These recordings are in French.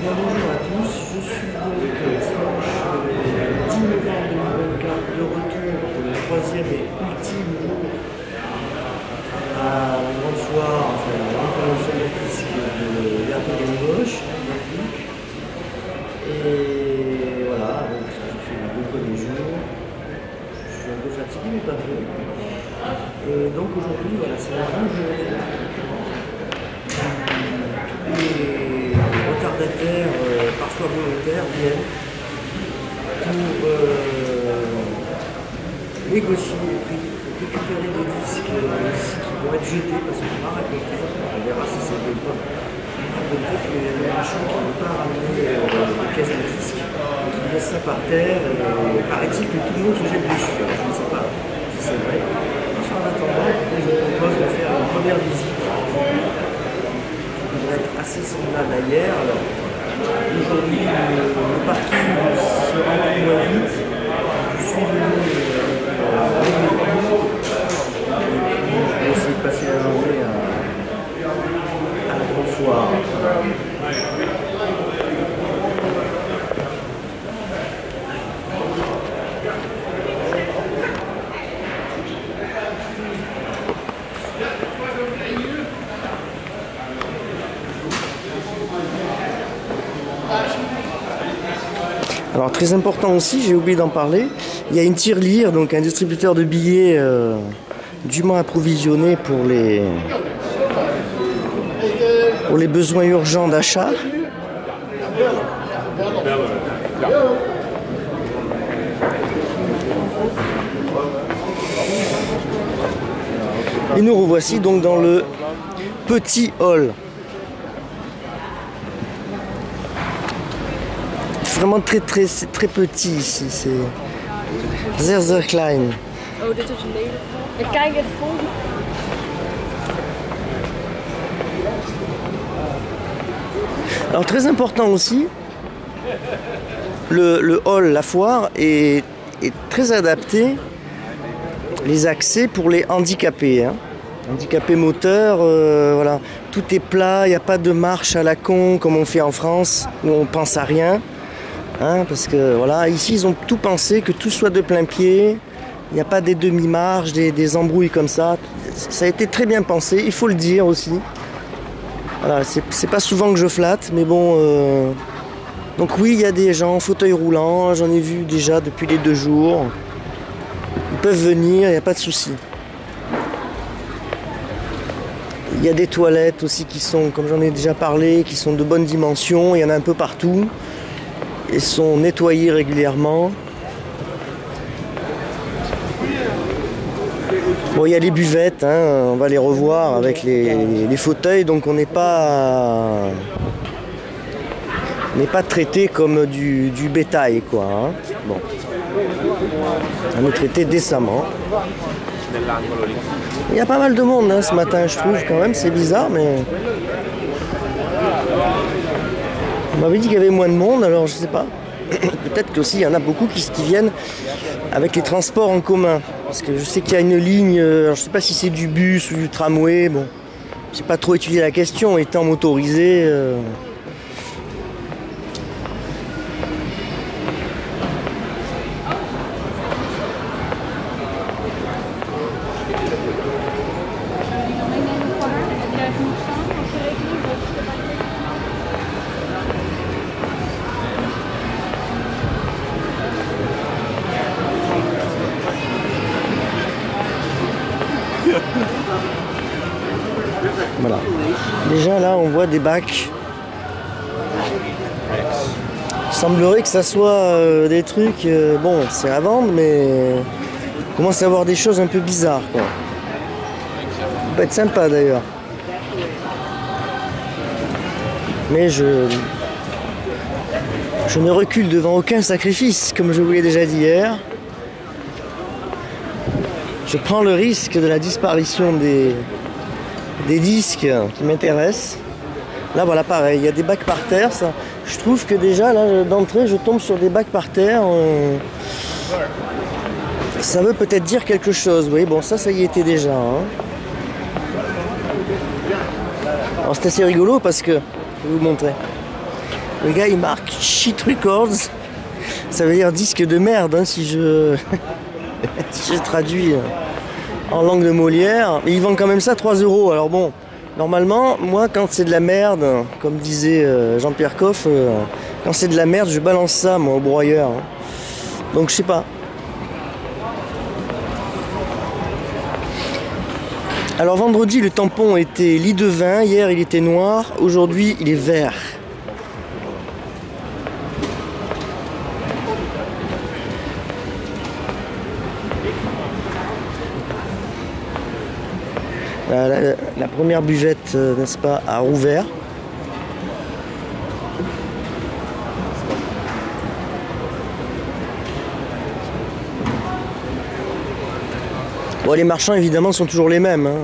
Bien, bonjour à tous, je suis donc dimanche 10 novembre 2024 de retour pour le troisième et ultime jour à la grande foire, enfin la grande convention de disque de Bertrand Gamiboche. Et voilà, donc ça j'ai fait les deux premiers jours. Je suis un peu fatigué mais pas trop. Et donc aujourd'hui, voilà, c'est la grande journée. Les retardataires, parfois volontaires, viennent pour négocier les prix, récupérer des disques aussi qui vont être jetés parce qu'on m'a raconté, on verra si c'est vrai ou pas, raconté qu'il y a des marchands qui ne veulent pas ramener des caisses de disques, donc ils laissent ça par terre et paraît-il que tout le monde se jette dessus. Alors, je ne sais pas si c'est vrai. En attendant, je vous propose de faire une première visite. Être assez semblable à hier. Aujourd'hui, le parking se remplit moins vite. Je suis venu avec mes cours. Je vais essayer de passer la journée à la grande foire. Alors très important aussi, j'ai oublié d'en parler, il y a une tirelire, donc un distributeur de billets dûment approvisionné pour les besoins urgents d'achat. Et nous revoici donc dans le petit hall. Vraiment très petit ici, c'est sehr klein. Oh, dit is een lelijk. En kijk het volgende. Alors très important aussi, le hall, la foire est très adapté, les accès pour les handicapés, hein. Handicapés moteurs, voilà, tout est plat, il n'y a pas de marche à la con comme on fait en France où on pense à rien. Hein, parce que voilà, ici ils ont tout pensé, que tout soit de plein pied, il n'y a pas des demi-marches, des embrouilles comme ça. Ça a été très bien pensé, il faut le dire aussi. Voilà, c'est pas souvent que je flatte, mais bon. Donc oui, il y a des gens en fauteuil roulant, j'en ai vu déjà depuis les 2 jours. Ils peuvent venir, il n'y a pas de souci. Il y a des toilettes aussi qui sont, comme j'en ai déjà parlé, qui sont de bonne dimension, il y en a un peu partout. Ils sont nettoyés régulièrement. Bon, il y a les buvettes, hein, on va les revoir avec les fauteuils, donc on n'est pas traité comme du bétail, quoi. Hein. Bon. On est traité décemment. Il y a pas mal de monde hein, ce matin, je trouve, quand même, c'est bizarre, mais... On m'avait dit qu'il y avait moins de monde, alors je sais pas. Peut-être qu'aussi il y en a beaucoup qui viennent avec les transports en commun. Parce que je sais qu'il y a une ligne, alors je sais pas si c'est du bus ou du tramway, bon. J'ai pas trop étudié la question, étant motorisé. Voilà. Déjà là on voit des bacs. Il semblerait que ça soit des trucs, bon c'est à vendre mais on commence à avoir des choses un peu bizarres quoi. Ça peut être sympa d'ailleurs. Mais je ne recule devant aucun sacrifice comme je vous l'ai déjà dit hier. Je prends le risque de la disparition des disques qui m'intéressent. Là voilà pareil, il y a des bacs par terre. Ça, je trouve que déjà là d'entrée je tombe sur des bacs par terre. Ça veut peut-être dire quelque chose. Oui bon ça y était déjà. Hein. Alors c'est assez rigolo parce que je vais vous montrer. Le gars il marque Shit Records. Ça veut dire disque de merde hein, si je si je traduis en langue de Molière. Mais ils vendent quand même ça 3 €. Alors bon, normalement, moi quand c'est de la merde, comme disait Jean-Pierre Coff, quand c'est de la merde, je balance ça moi au broyeur. Hein. Donc je sais pas. Alors vendredi, le tampon était lit de vin, hier il était noir, aujourd'hui il est vert. La première buvette, n'est-ce pas, a rouvert. Bon, les marchands évidemment sont toujours les mêmes. Hein.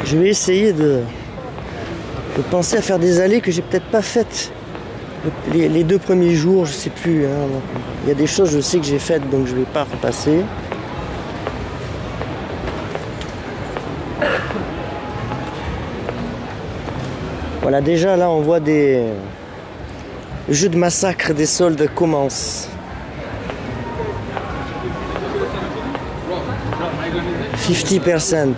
Je vais essayer de penser à faire des allées que j'ai peut-être pas faites les 2 premiers jours, je sais plus. Hein. Il y a des choses je sais que j'ai faites donc je vais pas repasser. Voilà, déjà là on voit le jeu de massacre des soldes commence. 50%.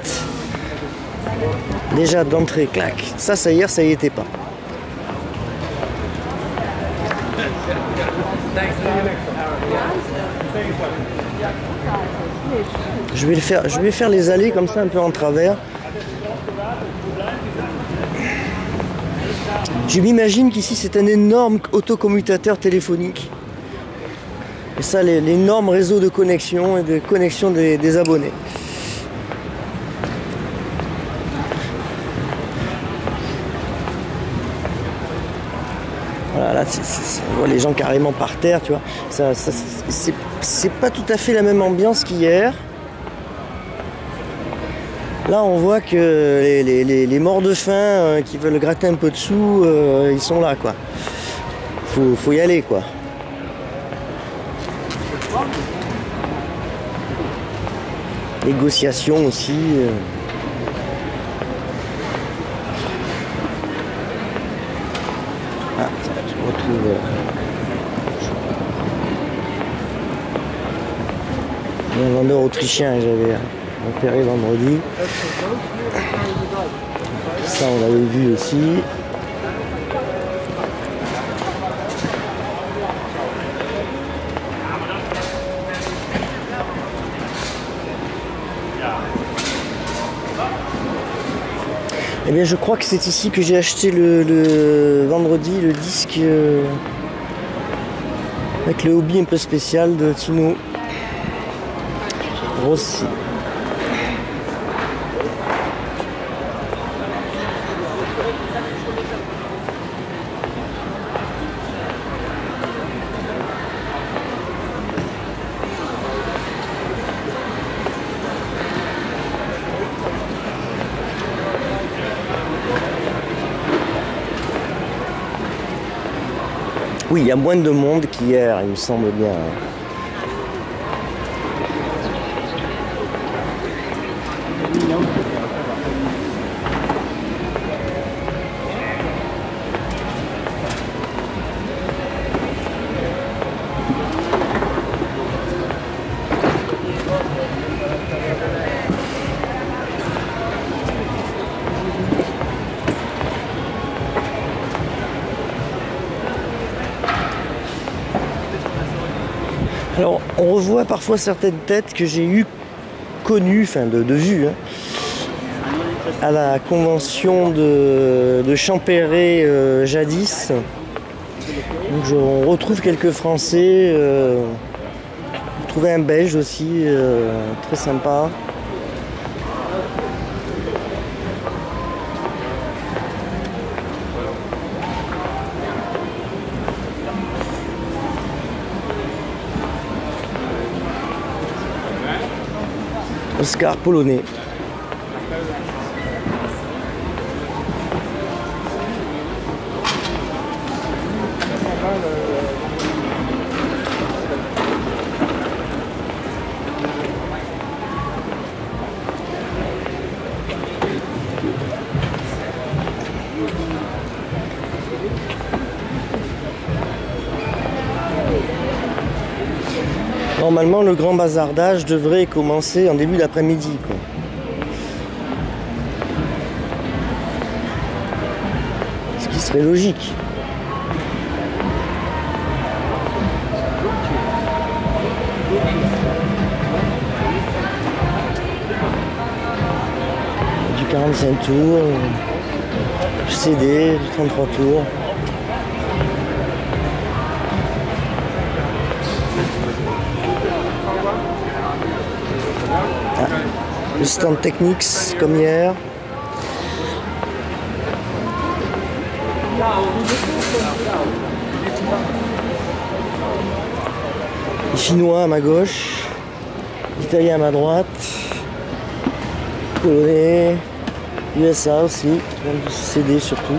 Déjà d'entrée, clac. Ça hier, ça y était pas. Je vais faire les allées comme ça un peu en travers. Je m'imagine qu'ici c'est un énorme autocommutateur téléphonique. Et ça, l'énorme réseau de connexion et de connexion des abonnés. Voilà, là, on voit les gens carrément par terre, tu vois. C'est pas tout à fait la même ambiance qu'hier. Là, on voit que les morts de faim qui veulent gratter un peu de sous, ils sont là, quoi. Faut y aller, quoi. Négociation aussi. Ah, je retrouve. Un vendeur autrichien que j'avais repéré vendredi. Ça, on l'avait vu aussi. Eh bien, je crois que c'est ici que j'ai acheté le vendredi le disque avec le hobby un peu spécial de Tino Rossi. Oui, il y a moins de monde qu'hier, il me semble bien. Alors, on revoit parfois certaines têtes que j'ai connues, enfin de vue, hein, à la convention de Champéret jadis. Donc, on retrouve quelques Français, on trouvait un Belge aussi, très sympa. Oscar polonais. Normalement, le grand bazardage devrait commencer en début d'après-midi, quoi. Ce qui serait logique. Du 45 tours, du CD, du 33 tours. Le stand Technics comme hier. Les Chinois à ma gauche, l'Italien à ma droite, Polonais, USA aussi, du CD surtout.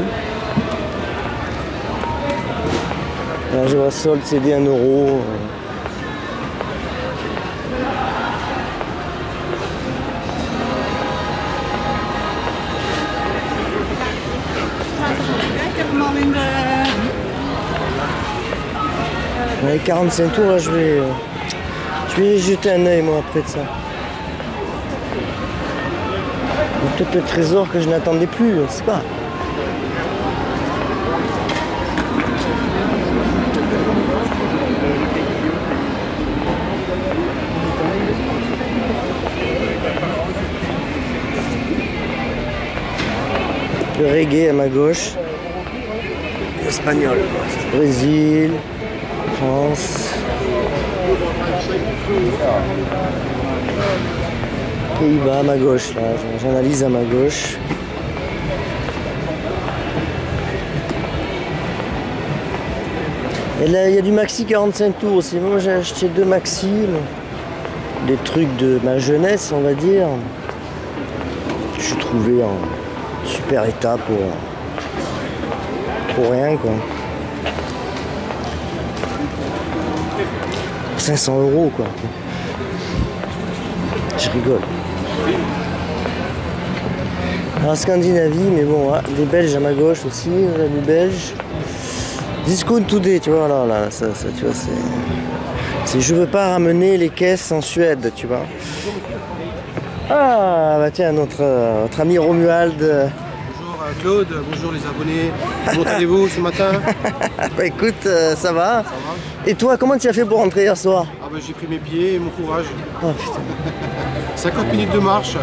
Là, je vois solde CD 1 euro. Les 45 tours, là, je vais jeter un œil moi après de ça. Peut-être le trésor que je n'attendais plus, je sais pas. Le reggae à ma gauche. L'espagnol. Brésil. France. Pays-Bas à ma gauche, là, j'analyse à ma gauche. Et là, il y a du maxi 45 tours aussi. Moi, j'ai acheté 2 maxi, des trucs de ma jeunesse, on va dire. Je suis trouvé en super état pour rien, quoi. 500 €, quoi. Je rigole. Alors Scandinavie, mais bon, hein, des Belges à ma gauche aussi, des Belges. Discount Today, tu vois, là, ça tu vois, c'est je veux pas ramener les caisses en Suède, tu vois. Ah, bah tiens, notre ami Romuald. Bonjour Claude, bonjour les abonnés. Comment allez-vous ce matin? Bah écoute, ça va. Et toi, comment tu as fait pour rentrer hier soir? Ah bah j'ai pris mes pieds et mon courage. Oh putain. 50 minutes de marche.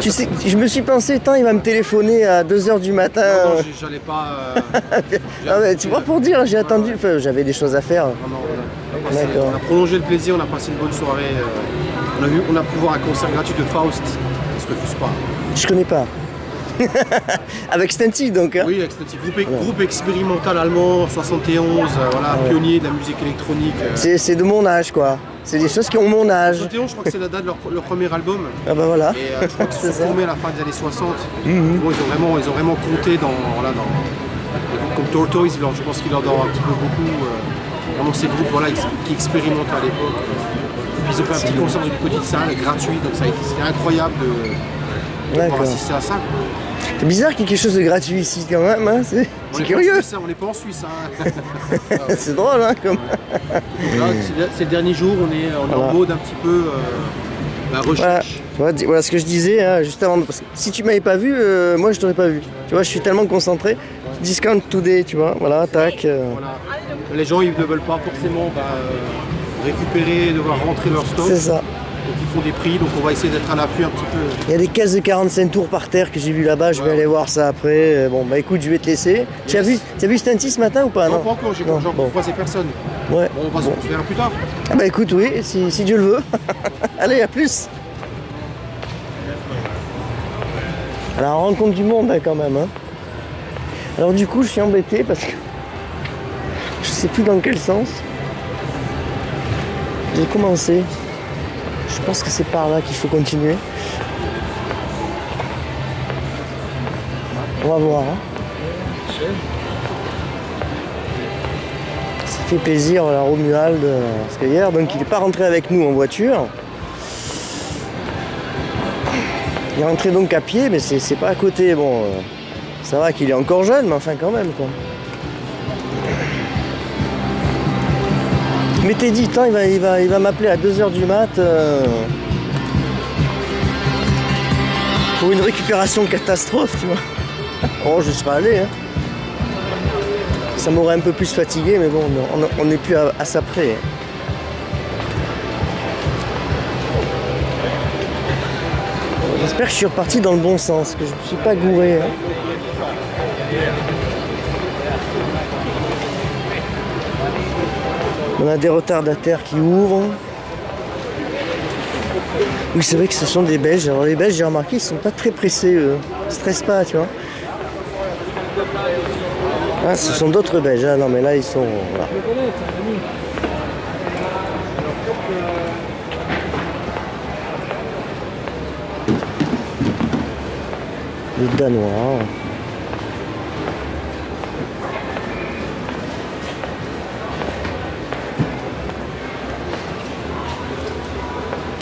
Tu sais, je me suis pensé, tant il va me téléphoner à 2 h du matin. Non, j'allais pas... Ah mais tu vois, pour dire, j'ai attendu, enfin, j'avais des choses à faire. Non, on a prolongé le plaisir, on a passé une bonne soirée. On a pu voir un concert gratuit de Faust. Ça se refuse pas. Je connais pas. Avec Stenty donc, hein. Oui, avec Stenty, groupe expérimental allemand, 71, voilà, pionnier de la musique électronique. C'est de mon âge, quoi. C'est des choses qui ont mon âge. 71, je crois que c'est la date de leur premier album. Ah bah voilà. Et je crois qu'ils se sont formés à la fin des années 60. Bon, ils ont vraiment compté dans comme Tortoise, je pense qu'il en dort un petit peu beaucoup. Vraiment ces groupes voilà, qui expérimentaient à l'époque. Et puis ils ont fait un petit concert dans une petite salle gratuit, donc c'était incroyable de pouvoir assister à ça. C'est bizarre qu'il y ait quelque chose de gratuit ici quand même, hein. C'est curieux. On n'est pas en Suisse. Hein. C'est drôle, hein, comme... C'est le dernier jour, on est en mode un petit peu recherche. Voilà ce que je disais, hein, juste avant. Parce que si tu m'avais pas vu, moi je t'aurais pas vu. Tu vois, je suis tellement concentré. Discount Today, tu vois, voilà, tac. Voilà. Les gens, ils ne veulent pas forcément récupérer, devoir rentrer leur stock. C'est ça. Donc ils font des prix, donc on va essayer d'être à l'affût un petit peu. Il y a des caisses de 45 tours par terre que j'ai vu là-bas, je vais aller voir ça après. Bon bah écoute, je vais te laisser. Yes. Tu as vu Stenty ce matin ou pas? Non, pas encore, j'ai croisé personne. Ouais. Bon, on va se verra plus tard. Ah bah écoute, oui, si Dieu le veut. Allez, à plus. Alors on rencontre du monde hein, quand même. Hein. Alors du coup, je suis embêté parce que je sais plus dans quel sens. J'ai commencé. Je pense que c'est par là qu'il faut continuer. On va voir. Hein. Ça fait plaisir à Romuald. Parce que hier, donc, il n'est pas rentré avec nous en voiture. Il est rentré donc à pied, mais c'est pas à côté. Bon, ça va qu'il est encore jeune, mais enfin quand même. Quoi. Je m'étais dit, tant il va m'appeler à 2 h du mat pour une récupération catastrophe, tu vois. Oh, je serais allé, hein. Ça m'aurait un peu plus fatigué, mais bon, on n'est plus à ça près. J'espère que je suis reparti dans le bon sens, que je ne suis pas gouré. Hein. On a des retardataires qui ouvrent. Oui, c'est vrai que ce sont des Belges. Alors les Belges, j'ai remarqué, ils sont pas très pressés, eux. Ils ne stressent pas, tu vois. Ah, ce sont d'autres Belges. Ah non, mais là, ils sont... Voilà. Les Danois.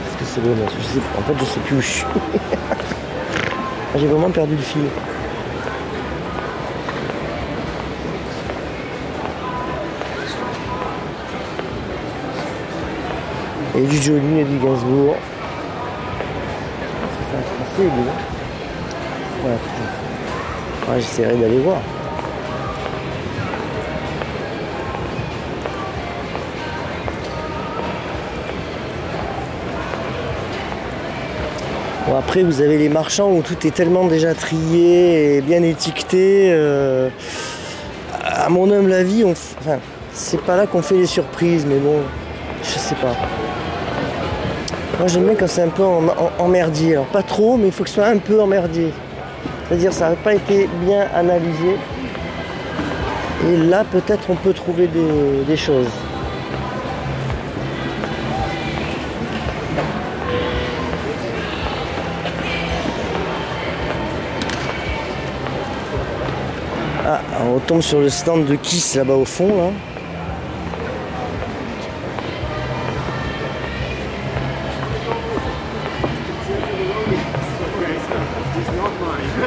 Est-ce que c'est bon? Je sais, en fait, je sais plus où je suis. J'ai vraiment perdu le fil. Et du Joly et du Gainsbourg. C'est un français, lui. Voilà, j'essaierai d'aller voir. Bon, après, vous avez les marchands où tout est tellement déjà trié et bien étiqueté. À mon humble avis, enfin, c'est pas là qu'on fait les surprises, mais bon, je sais pas. Moi, j'aime bien quand c'est un peu emmerdier. Alors, pas trop, mais il faut que ce soit un peu emmerdier. C'est-à-dire ça n'a pas été bien analysé. Et là, peut-être, on peut trouver des choses. Ah, on retombe sur le stand de Kiss là-bas au fond. Là.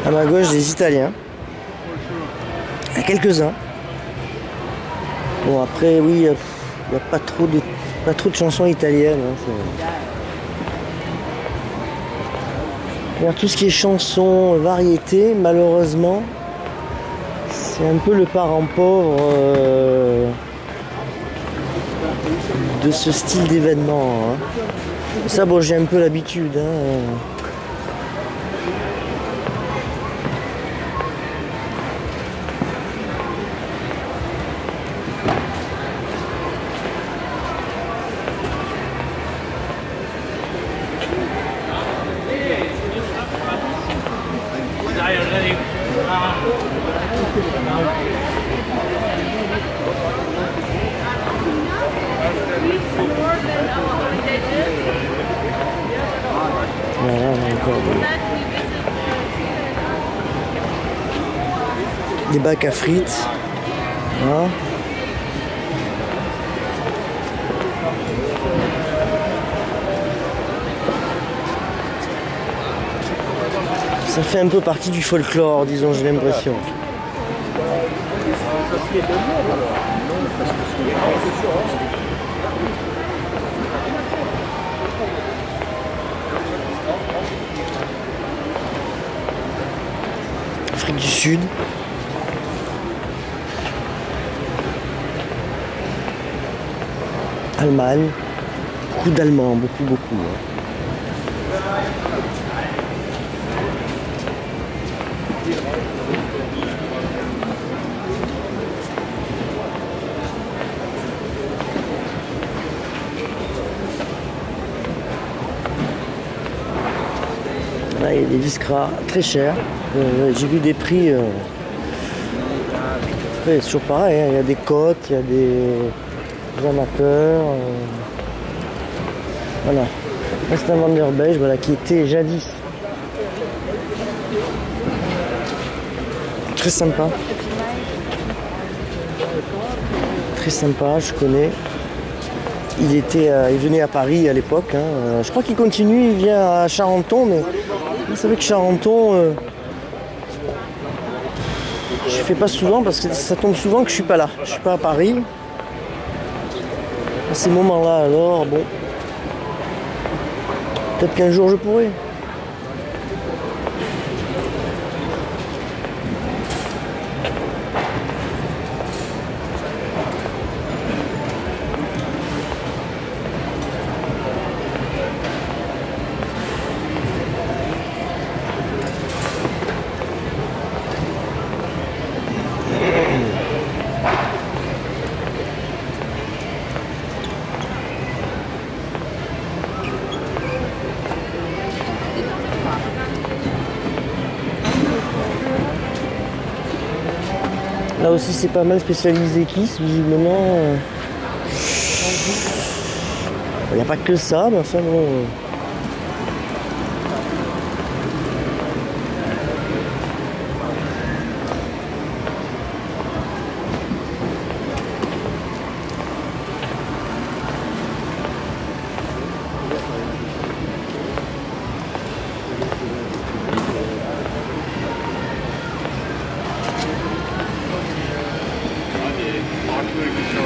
À ma gauche, des Italiens. Il y a quelques-uns. Bon, après, oui, il n'y a pas trop de chansons italiennes. Hein, tout ce qui est chansons, variétés, malheureusement, c'est un peu le parent pauvre de ce style d'événement. Hein. Ça, bon, j'ai un peu l'habitude. Hein. Des bacs à frites. Hein. Ça fait un peu partie du folklore, disons, j'ai l'impression. Afrique du Sud. Allemagne. Beaucoup d'Allemands, beaucoup. Là, il y a des disques rares très chers. J'ai vu des prix. C'est toujours pareil, hein. Il y a des cotes, il y a des amateurs. Voilà. Là, c'est un vendeur belge, voilà, qui était jadis très sympa. Très sympa, je connais. Il venait à Paris à l'époque. Hein. Je crois qu'il continue, il vient à Charenton, mais vous savez que Charenton, je fais pas souvent parce que ça tombe souvent que je suis pas là. Je suis pas à Paris. À ces moments-là, alors, bon. Peut-être qu'un jour je pourrai. Là aussi c'est pas mal spécialisé Kiss, visiblement. Il n'y a pas que ça, mais enfin bon.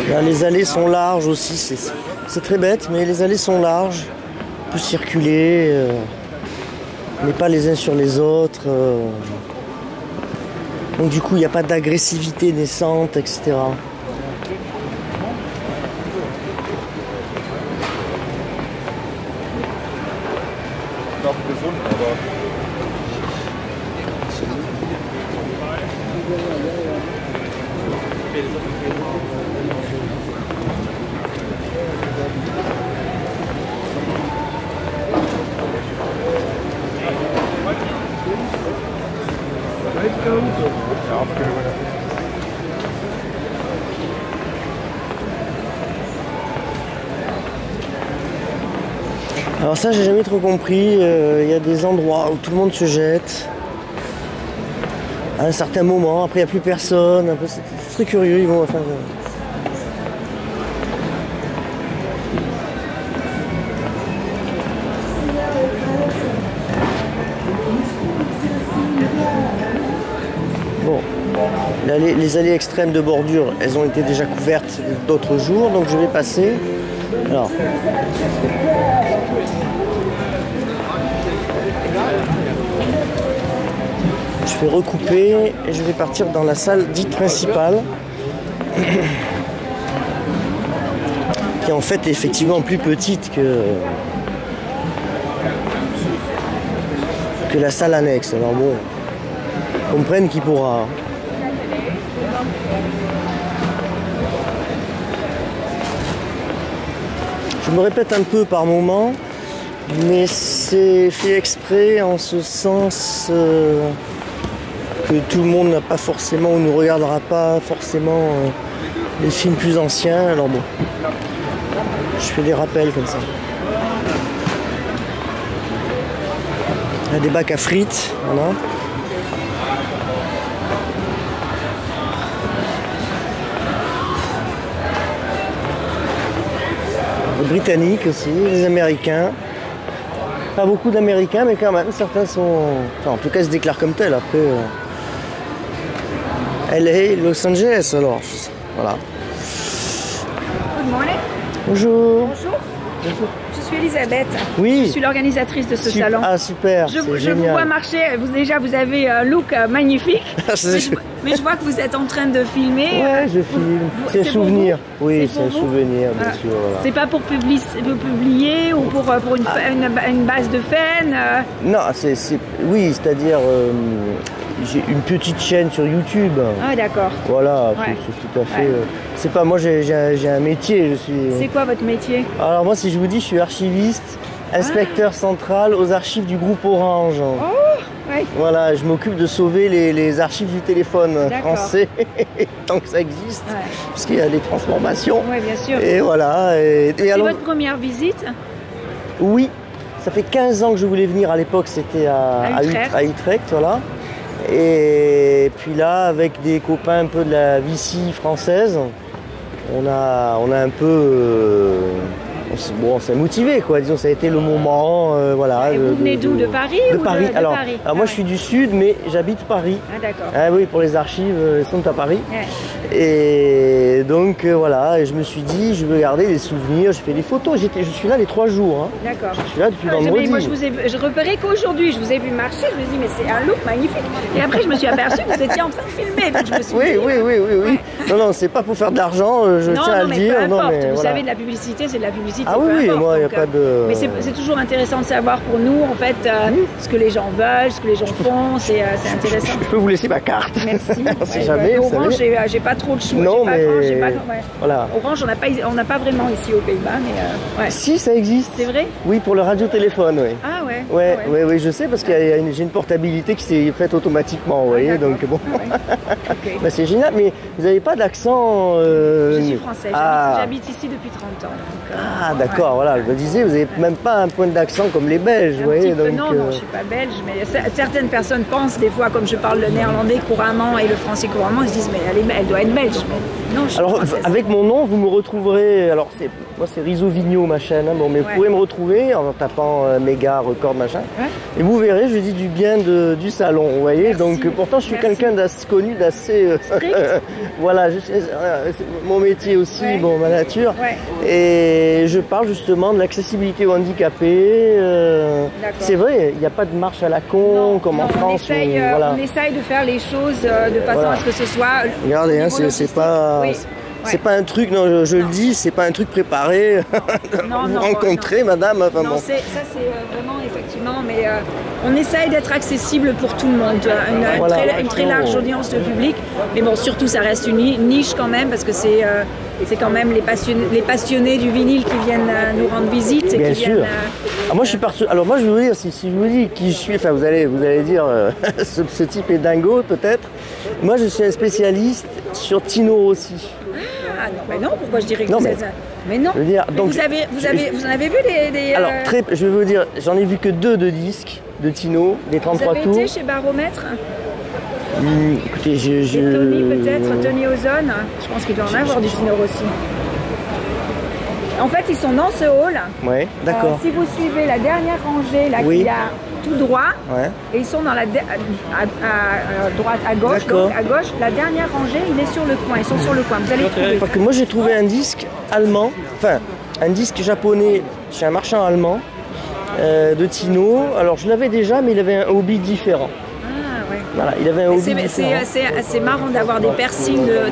Là, les allées sont larges aussi, c'est très bête, mais les allées sont larges. On peut circuler, on n'est pas les uns sur les autres. Donc du coup, il n'y a pas d'agressivité naissante, etc. Alors ça j'ai jamais trop compris, il y a des endroits où tout le monde se jette à un certain moment, après il n'y a plus personne, c'est très curieux, ils vont enfin, bon, les allées extrêmes de bordure, elles ont été déjà couvertes d'autres jours, donc je vais passer. Alors, je vais recouper et je vais partir dans la salle dite principale, qui est en fait effectivement plus petite que la salle annexe. Alors bon, comprenne qui pourra. Je me répète un peu par moment, mais c'est fait exprès en ce sens que tout le monde n'a pas forcément ou ne regardera pas forcément les films plus anciens. Alors bon, je fais des rappels comme ça. Il y a des bacs à frites, voilà. Les Britanniques aussi, les Américains. Pas beaucoup d'Américains, mais quand même, certains sont... Enfin, en tout cas, ils se déclarent comme tels. Après, LA, Los Angeles, alors. Voilà. Good morning. Bonjour. Bonjour. Bonjour. Je suis Elisabeth. Oui. Je suis l'organisatrice de ce salon. Ah, super. Je vous vois marcher. Vous avez un look magnifique. mais je vois que vous êtes en train de filmer. Ouais, je filme. C'est un souvenir. Oui, c'est un souvenir, bien sûr. Voilà. C'est pas pour publier ou pour une base de fans. Non, oui, c'est-à-dire j'ai une petite chaîne sur YouTube. Ah, d'accord. Voilà, ouais. C'est tout à fait. Ouais. C'est pas moi, j'ai un métier. C'est quoi votre métier? Alors moi, si je vous dis, je suis archiviste, inspecteur central aux archives du groupe Orange. Oh, ouais. Voilà, je m'occupe de sauver les archives du téléphone français tant que ça existe, ouais. Parce qu'il y a des transformations. Oui, bien sûr. Et voilà. C'est votre première visite? Oui, ça fait 15 ans que je voulais venir. À l'époque, c'était à Utrecht, voilà. Et puis là, avec des copains un peu de la Vici française, on a un peu... on s'est motivé, quoi. Disons, ça a été le moment, voilà. Et vous venez d'où? De Paris? De Paris. Alors, Paris. Alors moi, je suis du Sud, mais j'habite Paris. Ah, d'accord. Ah oui, pour les archives, elles sont à Paris. Ouais. Et Et donc voilà, et je me suis dit, je veux garder des souvenirs, je fais des photos. Je suis là les 3 jours. Hein. D'accord. Je suis là depuis vendredi. Moi, je repérais qu'aujourd'hui, je vous ai vu marcher, je me suis dit, mais c'est un look magnifique. Et après, je me suis aperçue que vous étiez en train de filmer. Donc je me suis dit, oui. Ouais. Non, c'est pas pour faire de l'argent, je tiens à le dire. Peu importe. Mais vous voilà. savez, de la publicité, c'est de la publicité. Ah oui, moi, il n'y a pas de... Mais c'est toujours intéressant de savoir pour nous, en fait, ce que les gens veulent, ce que les gens font, c'est intéressant. Je peux vous laisser ma carte. Merci. On sait jamais, vous Orange, savez. j'ai pas trop de choix. Non, mais... Voilà. Orange, on n'a pas vraiment ici aux Pays-Bas, mais... Ouais. Si, ça existe. C'est vrai? Oui, pour le radiotéléphone, oui. Ah ouais. Oui, je sais, parce que j'ai une portabilité qui s'est faite automatiquement, vous voyez, donc bon. Okay. Bah, c'est génial, mais vous n'avez pas d'accent... Je suis française, j'habite ici depuis 30 ans. Donc, d'accord, voilà, je me disais, vous n'avez même pas un point d'accent comme les Belges, vous voyez. Donc, non, je ne suis pas belge, mais certaines personnes pensent des fois, comme je parle le néerlandais couramment et le français couramment, ils se disent, mais elle doit être belge. Mais non, je suis française. Avec mon nom, vous me retrouverez, alors moi c'est Rizzo Vigneault ma chaîne, hein, bon, mais vous pouvez me retrouver en tapant méga, record, machin, et vous verrez, je dis du bien du salon, vous voyez. Merci. Donc pourtant je suis quelqu'un d'assez connu, d'assez... voilà, mon métier aussi, bon, ma nature, et je parle justement de l'accessibilité aux handicapés. C'est vrai, il n'y a pas de marche à la con, comme en France. On essaye de faire les choses de façon à ce que ce soit... Regardez, hein, c'est pas... C'est pas un truc, non, je le dis, c'est pas un truc préparé. Vous rencontrez, madame. Enfin, non, ça c'est vraiment effectivement, mais on essaye d'être accessible pour tout le monde, une très large audience de public. Mais bon, surtout, ça reste une niche quand même, parce que c'est quand même les passionnés du vinyle qui viennent nous rendre visite. Bien sûr. Moi, je suis parti. Alors moi, je vais vous dire, si je vous dis qui je suis, enfin, vous allez dire, ce type est dingo, peut-être. Moi, je suis un spécialiste sur Tino Rossi. Ah non, mais non, pourquoi je dirais que vous êtes... Mais non, donc, vous en avez vu des... Alors, je vais vous dire, j'en ai vu que 2 de disques de Tino, des 33 tours. Vous avez été chez Baromètre écoutez, Tony peut-être, Tony Ozone, je pense qu'il doit en avoir du Tino Rossi. En fait, ils sont dans ce hall. Ouais, d'accord. Si vous suivez la dernière rangée, là, qu'il y a tout droit, et ils sont dans la droite, à gauche, donc à gauche, la dernière rangée, il est sur le coin, ils sont sur le coin, vous allez trouver. Parce que moi j'ai trouvé un disque allemand, enfin un disque japonais chez un marchand allemand de Tino. Alors je l'avais déjà, mais il avait un hobby différent. Voilà, il avait un hobby différent. C'est marrant d'avoir des piercings de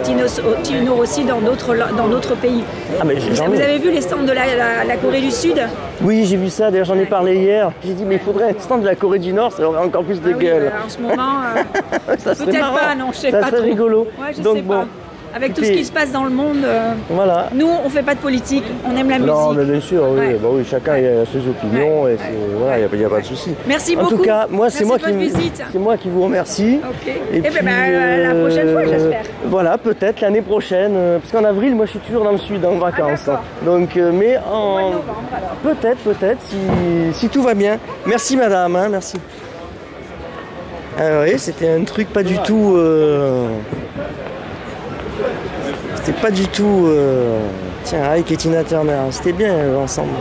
Tino Rossi dans d'autres pays. Vous avez vu les stands de la Corée du Sud? Oui, j'ai vu ça, d'ailleurs j'en ai parlé hier. J'ai dit, mais il faudrait un stand de la Corée du Nord, ça aurait encore plus de gueule. En ce moment, peut-être pas, non, je sais pas trop. Ça serait rigolo. Ouais, je sais pas. Avec tout ce qui se passe dans le monde, nous on fait pas de politique, on aime la musique. Non, mais bien sûr, oui, chacun a ses opinions et voilà, il n'y a pas de souci. Merci beaucoup. En tout cas, moi c'est moi qui vous remercie. Et puis la prochaine fois, j'espère. Voilà, peut-être l'année prochaine, parce qu'en avril, moi je suis toujours dans le sud en vacances. Donc, mais en peut-être si tout va bien. Merci madame, hein, merci. Oui, c'était un truc pas du tout. C'était pas du tout... Tiens, Ike et Tina Turner, c'était bien ensemble.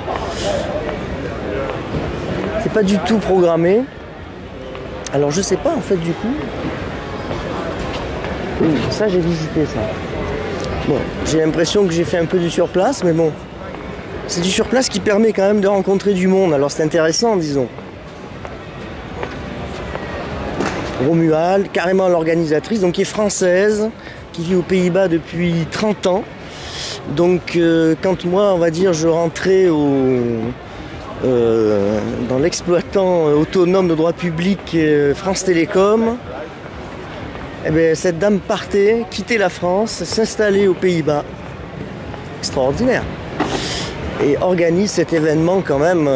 C'est pas du tout programmé. Alors je sais pas en fait du coup. Oui, ça j'ai visité ça. Bon, j'ai l'impression que j'ai fait un peu du surplace, mais bon. C'est du surplace qui permet quand même de rencontrer du monde, alors c'est intéressant disons. Romuald, carrément l'organisatrice, donc qui est française, qui vit aux Pays-Bas depuis 30 ans. Donc quand moi, on va dire, je rentrais dans l'exploitant autonome de droit public France Télécom, eh bien, cette dame partait, quittait la France, s'installait aux Pays-Bas. Extraordinaire. Et organise cet événement quand même.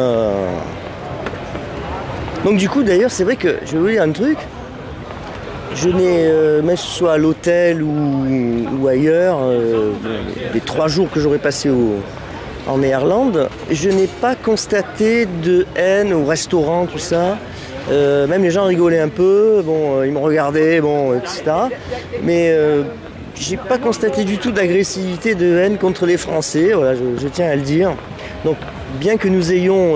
Donc du coup, d'ailleurs, c'est vrai que, je vais vous dire un truc, je n'ai, même ce soit à l'hôtel ou ailleurs, les 3 jours que j'aurais passé en Néerlande, je n'ai pas constaté de haine au restaurant, tout ça. Même les gens rigolaient un peu, bon, ils me regardaient, bon, etc. Mais j'ai pas constaté du tout d'agressivité, de haine contre les Français, voilà, je tiens à le dire. Donc, bien que nous ayons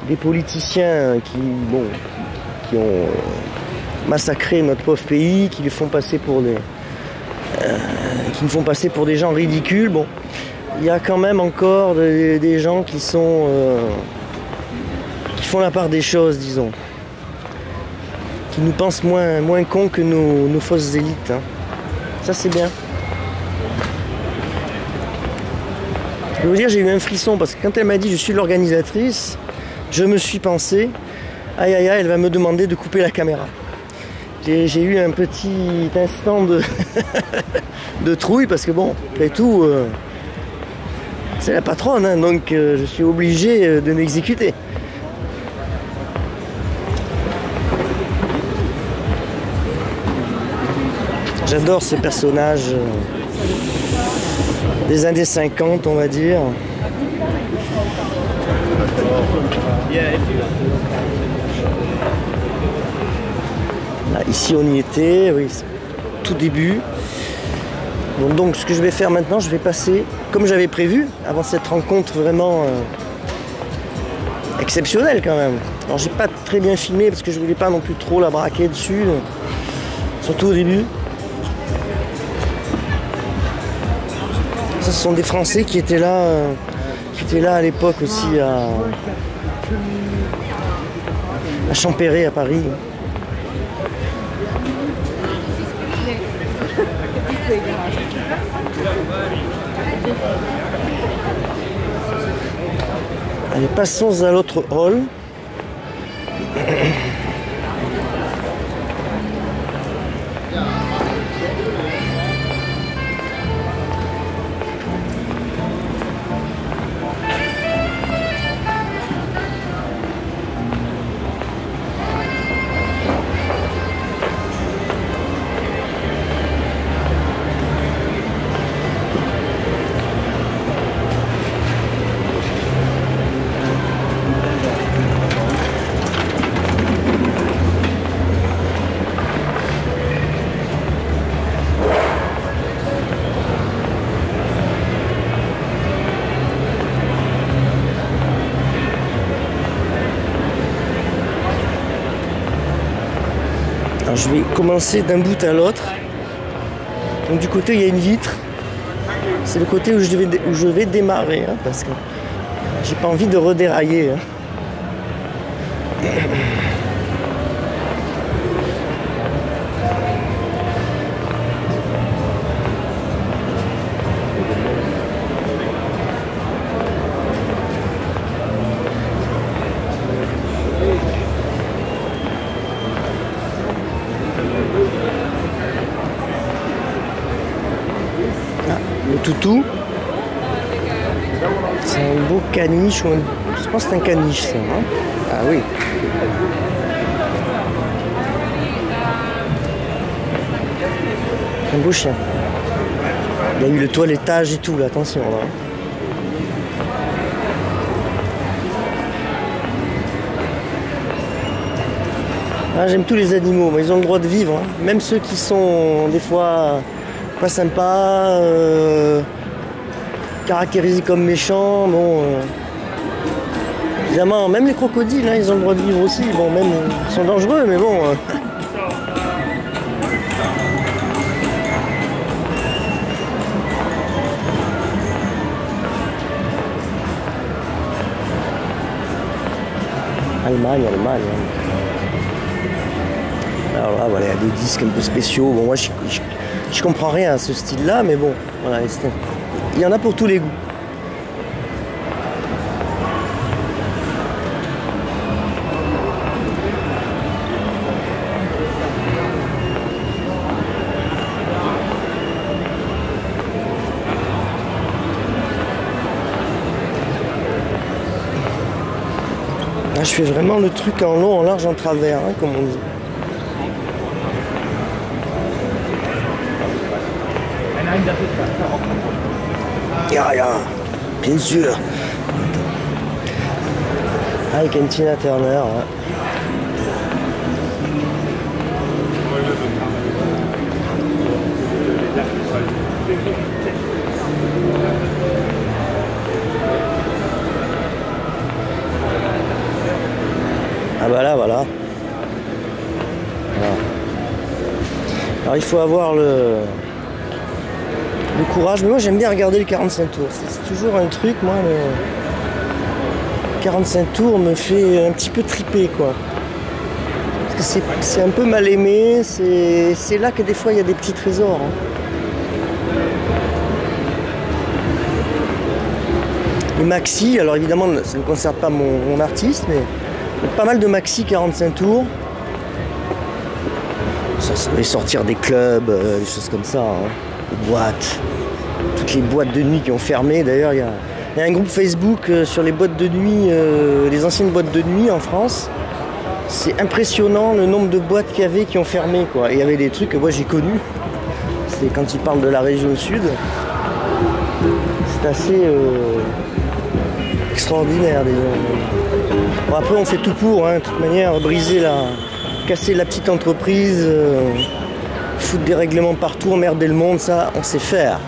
des politiciens qui ont massacré notre pauvre pays, qui les font passer pour des... qui me font passer pour des gens ridicules. Bon, il y a quand même encore des gens qui sont qui font la part des choses, disons, qui nous pensent moins cons que nos fausses élites. Hein. Ça c'est bien. Je veux vous dire, j'ai eu un frisson parce que quand elle m'a dit je suis l'organisatrice, je me suis pensé, aïe aïe aïe, elle va me demander de couper la caméra. J'ai eu un petit instant de trouille parce que bon, après tout, c'est la patronne, hein, donc je suis obligé de m'exécuter. J'adore ce personnage des années 50, on va dire. Là, ici on y était, oui, tout début. Bon, donc ce que je vais faire maintenant, je vais passer, comme j'avais prévu, avant cette rencontre vraiment exceptionnelle quand même. Alors j'ai pas très bien filmé parce que je voulais pas non plus trop la braquer dessus, surtout au début. Ça, ce sont des Français qui étaient là à l'époque aussi à Champéret, à Paris. Allez, passons à l'autre hall. Alors, je vais commencer d'un bout à l'autre. Donc du côté il y a une vitre. C'est le côté où je vais démarrer, hein, parce que j'ai pas envie de redérailler. Hein. Le toutou, c'est un beau caniche, je pense que c'est un caniche ça, hein. Ah oui. Un beau chien. Il y a eu le toilettage et tout là, attention là. Ah, j'aime tous les animaux, mais ils ont le droit de vivre, hein. Même ceux qui sont des fois pas sympa, caractérisés comme méchants, bon, évidemment, même les crocodiles, hein, ils ont le droit de vivre aussi, bon, même, ils sont dangereux, mais bon. Allemagne. Alors là, voilà, il y a des disques un peu spéciaux, bon, moi, je comprends rien à ce style-là, mais bon, voilà, il y en a pour tous les goûts. Là, je fais vraiment le truc en long, en large, en travers, hein, comme on dit. Ja, bien sûr. Avec une Tina Turner. Ouais. Ah bah là, voilà. Alors il faut avoir le le courage. Mais moi j'aime bien regarder le 45 tours. C'est toujours un truc, moi, le 45 tours me fait un petit peu triper, quoi. Parce que c'est un peu mal aimé, c'est là que des fois il y a des petits trésors. Hein. Les maxi, alors évidemment ça ne concerne pas mon artiste, mais pas mal de maxi 45 tours. Ça va sortir des clubs, des choses comme ça, hein. Des boîtes. Toutes les boîtes de nuit qui ont fermé. D'ailleurs, il y a un groupe Facebook sur les boîtes de nuit, les anciennes boîtes de nuit en France. C'est impressionnant le nombre de boîtes qu'il y avait qui ont fermé, quoi. Et il y avait des trucs que moi j'ai connus. C'est quand ils parlent de la région sud. C'est assez extraordinaire, disons. Bon, après on fait tout pour, hein, de toute manière, casser la petite entreprise, foutre des règlements partout, emmerder le monde, ça on sait faire.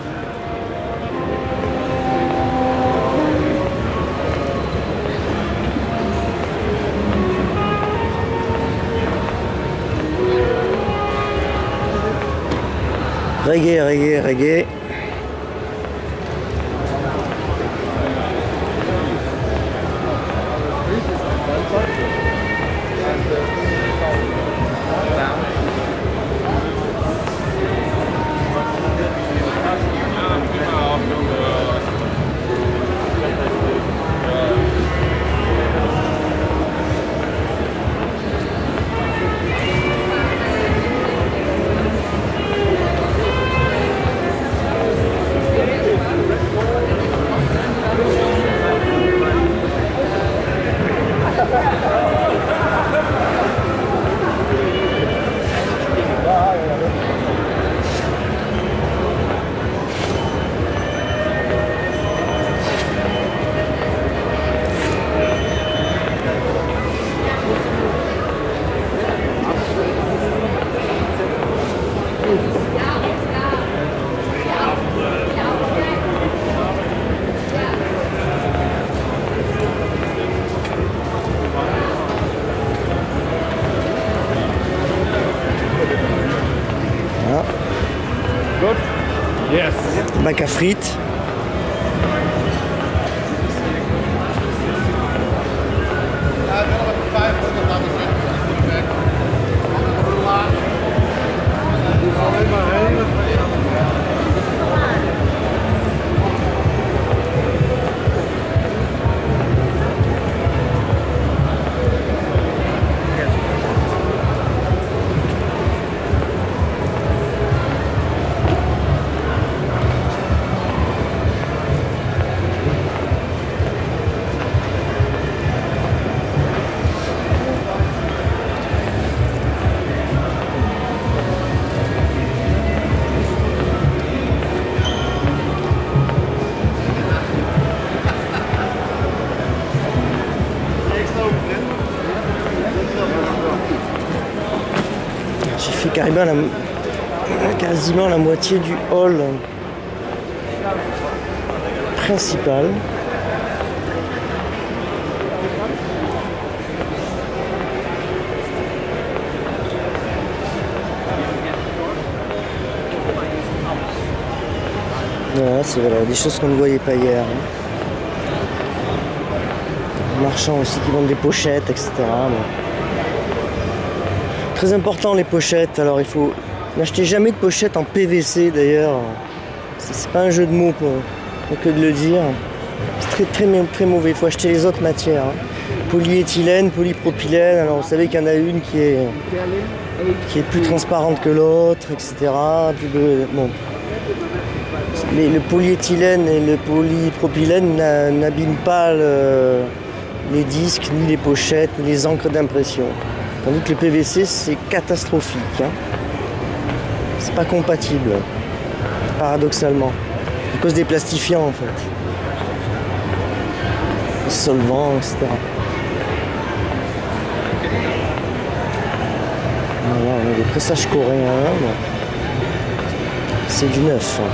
Reggae, reggae, reggae. Bac à frites. Quasiment la moitié du hall principal. Voilà, c'est des choses qu'on ne voyait pas hier. Hein. Les marchands aussi qui vendent des pochettes, etc. Bon. Très important les pochettes, alors il faut n'acheter jamais de pochettes en PVC d'ailleurs, c'est pas un jeu de mots que de le dire, c'est très mauvais, il faut acheter les autres matières, hein. Polyéthylène, polypropylène, alors vous savez qu'il y en a une qui est plus transparente que l'autre, etc. Bon. Le polyéthylène et le polypropylène n'abîment pas les disques, ni les pochettes, ni les encres d'impression. Tandis que le PVC, c'est catastrophique. Hein. C'est pas compatible, paradoxalement, à cause des plastifiants, en fait. Les solvants, etc. Voilà, on a des pressages coréens. Bon. C'est du neuf. Hein.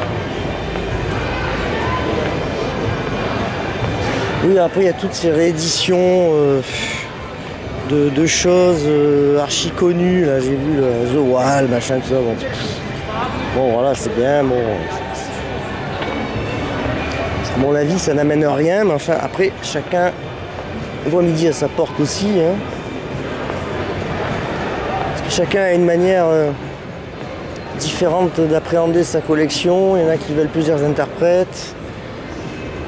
Oui, après, il y a toutes ces rééditions... De choses archi connues, là j'ai vu The Wall, machin, tout ça. Bon voilà, c'est bien, bon. mon avis, ça n'amène rien, mais enfin, après, chacun voit midi à sa porte aussi. Hein. Parce que chacun a une manière différente d'appréhender sa collection. Il y en a qui veulent plusieurs interprètes.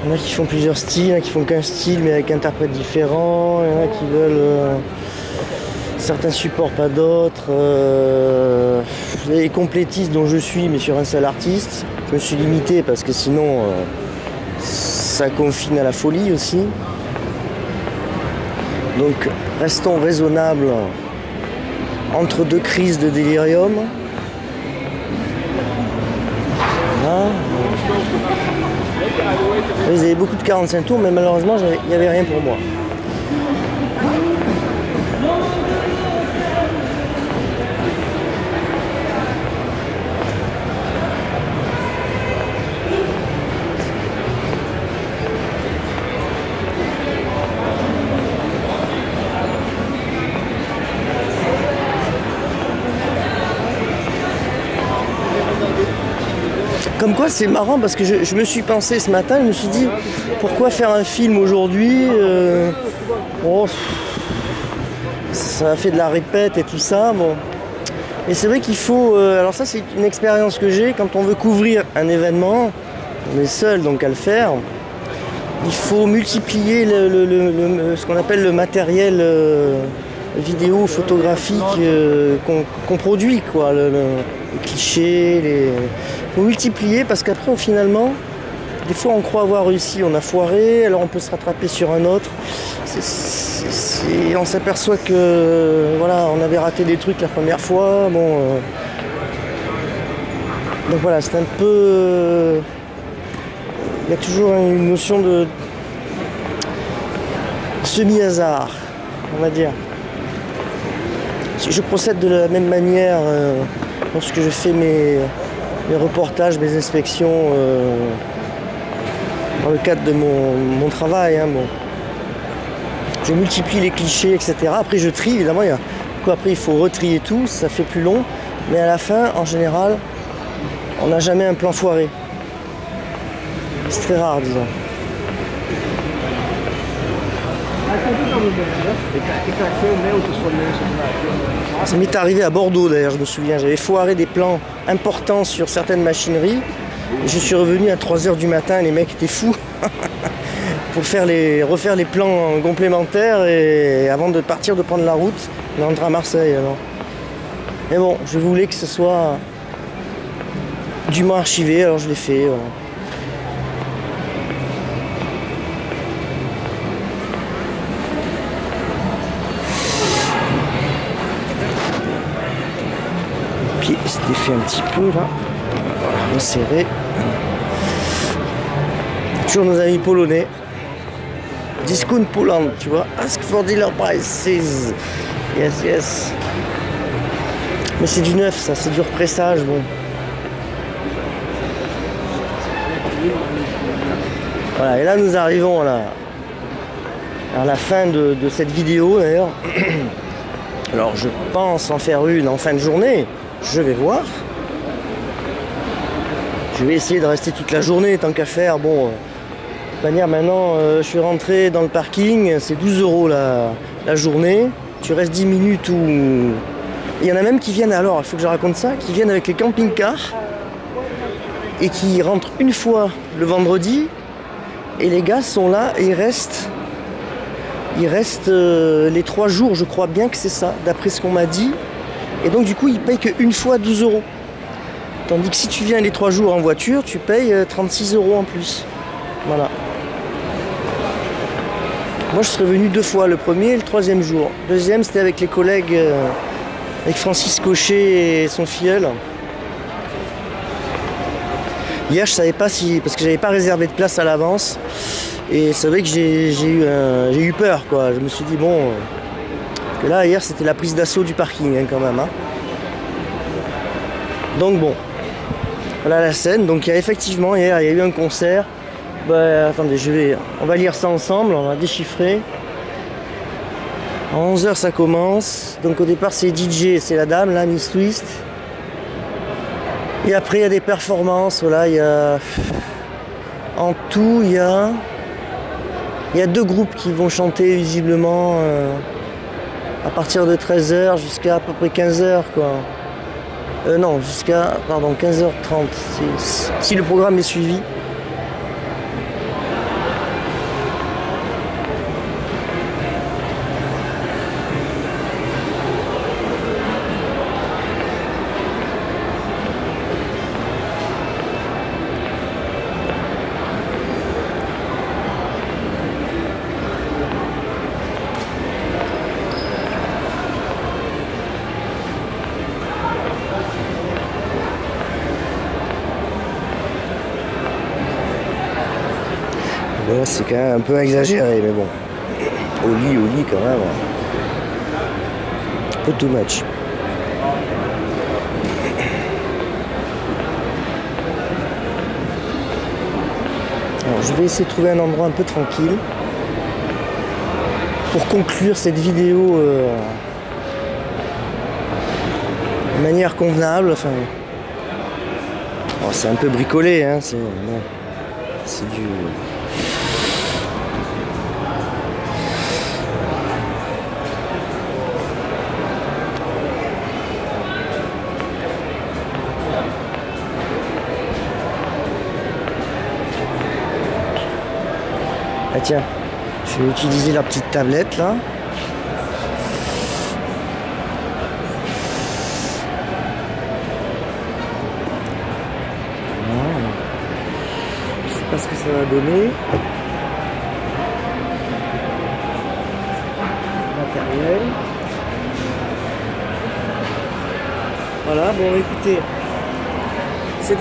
Il y en a qui font plusieurs styles, il y en a qui font qu'un style, mais avec interprètes différents. Il y en a qui veulent certains supports, pas d'autres. Les complétistes dont je suis, mais sur un seul artiste. Je me suis limité parce que sinon, ça confine à la folie aussi. Donc, restons raisonnables entre deux crises de délirium. Voilà. Ils avaient beaucoup de 45 tours, mais malheureusement, il n'y avait rien pour moi. Comme quoi c'est marrant parce que je me suis pensé ce matin, je me suis dit pourquoi faire un film aujourd'hui, ça a fait de la répète et tout ça, bon. Et c'est vrai qu'il faut, alors ça c'est une expérience que j'ai, quand on veut couvrir un événement, on est seul donc à le faire, il faut multiplier ce qu'on appelle le matériel vidéo, photographique qu'on produit, quoi, les clichés, il faut multiplier parce qu'après finalement, des fois on croit avoir réussi, on a foiré, alors on peut se rattraper sur un autre. On s'aperçoit que voilà, on avait raté des trucs la première fois. Bon, donc voilà, c'est un peu. Il y a toujours une notion de semi-hasard, on va dire. Je procède de la même manière lorsque je fais mes reportages, mes inspections dans le cadre de mon travail. Hein, bon. Je multiplie les clichés, etc. Après je trie, évidemment, après il faut retrier tout, ça fait plus long, mais à la fin, en général, on n'a jamais un plan foiré. C'est très rare, disons. Ça m'est arrivé à Bordeaux d'ailleurs, je me souviens, j'avais foiré des plans importants sur certaines machineries. Et je suis revenu à 3h du matin, les mecs étaient fous pour refaire les plans complémentaires et avant de partir, de prendre la route, on rentre à Marseille alors. Mais bon, je voulais que ce soit dûment archivé, alors je l'ai fait. Voilà. Pied s'était fait un petit peu là, voilà, serré. Toujours nos amis polonais. Discount Poland, tu vois. Ask for dealer prices. Yes, yes. Mais c'est du neuf, ça, c'est du repressage, bon. Voilà, et là nous arrivons là, à la fin de cette vidéo d'ailleurs. Alors je pense en faire une en fin de journée. Je vais voir. Je vais essayer de rester toute la journée tant qu'à faire. Bon, de toute manière, maintenant, je suis rentré dans le parking. C'est 12 € la journée. Tu restes 10 minutes ou... Il y en a même qui viennent, alors, il faut que je raconte ça, qui viennent avec les camping-cars et qui rentrent une fois le vendredi. Et les gars sont là et ils restent les 3 jours, je crois bien que c'est ça, d'après ce qu'on m'a dit. Et donc du coup, ils payent qu'une fois 12 €. Tandis que si tu viens les 3 jours en voiture, tu payes 36 € en plus. Voilà. Moi, je serais venu 2 fois, le premier et le 3e jour. Le deuxième, c'était avec les collègues, avec Francis Cochet et son filleul. Hier, je savais pas si... Parce que j'avais pas réservé de place à l'avance. Et c'est vrai que j'ai eu peur, quoi. Je me suis dit, bon... que là, hier, c'était la prise d'assaut du parking, hein, quand même. Hein. Donc, bon. Voilà la scène. Donc, il y a effectivement, hier, il y a eu un concert. Bah, attendez, on va lire ça ensemble. On va déchiffrer. À 11 h, ça commence. Donc, au départ, c'est DJ, c'est la dame, là, Miss Twist. Et après, il y a des performances. Voilà, il y a En tout, il y a 2 groupes qui vont chanter visiblement à partir de 13h jusqu'à à peu près 15h quoi. Non, jusqu'à 15h30 si le programme est suivi. Bon, c'est quand même un peu exagéré, mais bon. Au lit quand même. Un peu too much. Alors, je vais essayer de trouver un endroit un peu tranquille pour conclure cette vidéo de manière convenable. Enfin, bon, c'est un peu bricolé, hein, c'est du... Ah tiens, je vais utiliser la petite tablette là. Voilà. Je sais pas ce que ça va donner. Matériel. Voilà, bon écoutez, cette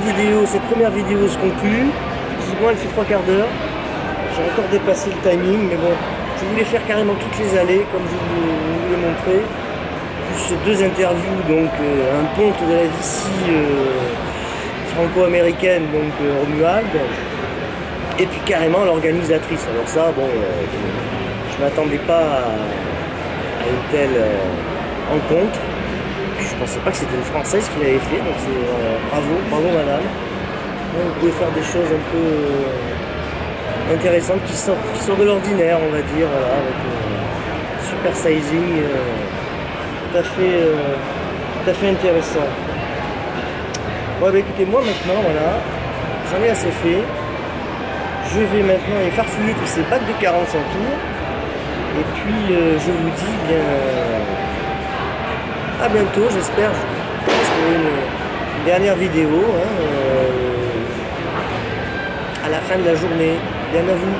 première vidéo se conclut. Visiblement elle fait 3 quarts d'heure. J'ai encore dépassé le timing, mais bon, je voulais faire carrément toutes les allées, comme je vous l'ai montré. Plus 2 interviews, donc un ponte de la DC franco-américaine, donc Romuald, et puis carrément l'organisatrice. Alors ça, bon, je ne m'attendais pas à une telle rencontre. Je pensais pas que c'était une Française qui l'avait fait, donc c'est bravo madame. Donc, vous pouvez faire des choses un peu... intéressante qui sort de l'ordinaire, on va dire, voilà, avec super sizing tout à fait intéressant. Bon bah écoutez, moi maintenant voilà, j'en ai assez fait. Je vais maintenant aller farfouiller tous ces bacs de 45 tours. Et puis je vous dis bien à bientôt, j'espère, pour une dernière vidéo, hein, à la fin de la journée. Bien à vous.